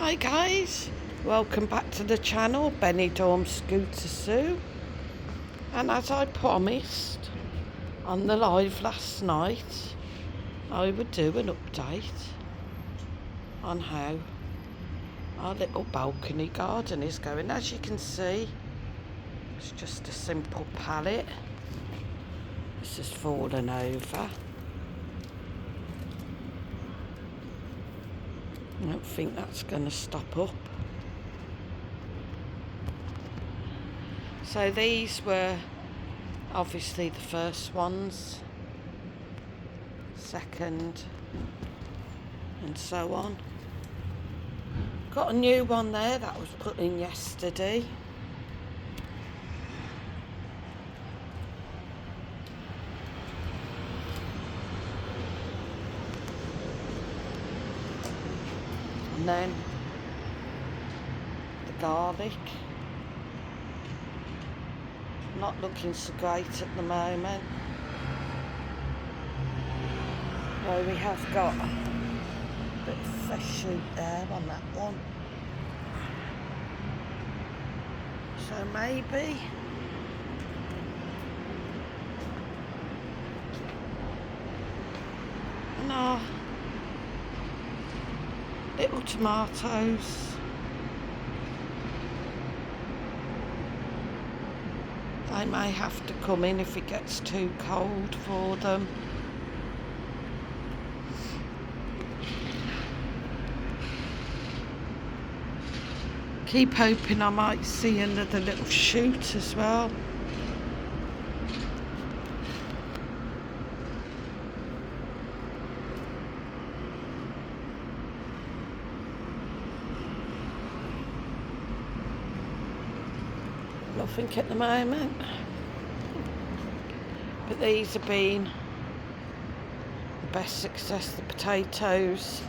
Hi guys, welcome back to the channel, Benidorm Scooter Sue. And as I promised on the live last night, I would do an update on how our little balcony garden is going. As you can see, it's just a simple pallet. This has fallen over. I don't think that's going to stop up. So these were obviously the first ones, second, and so on. Got a new one there that was put in yesterday. And then the garlic, not looking so great at the moment. Well, we have got a bit of fresh shoot there on that one. So maybe and our little tomatoes. They may have to come in if it gets too cold for them. Keep hoping I might see another little shoot as well. Nothing at the moment, but these have been the best success. The potatoes,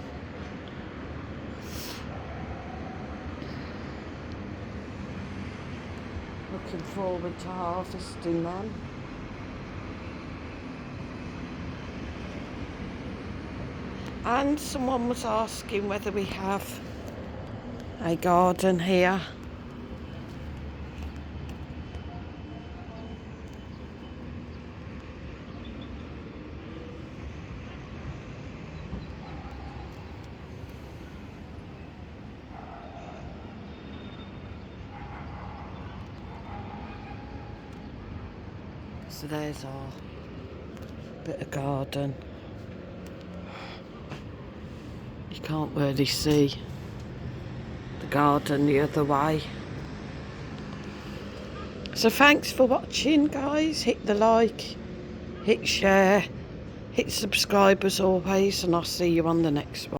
looking forward to harvesting them. And someone was asking whether we have a garden here. So there's our bit of garden. You can't really see the garden the other way. So thanks for watching guys. Hit the like, hit share, hit subscribe as always, and I'll see you on the next one.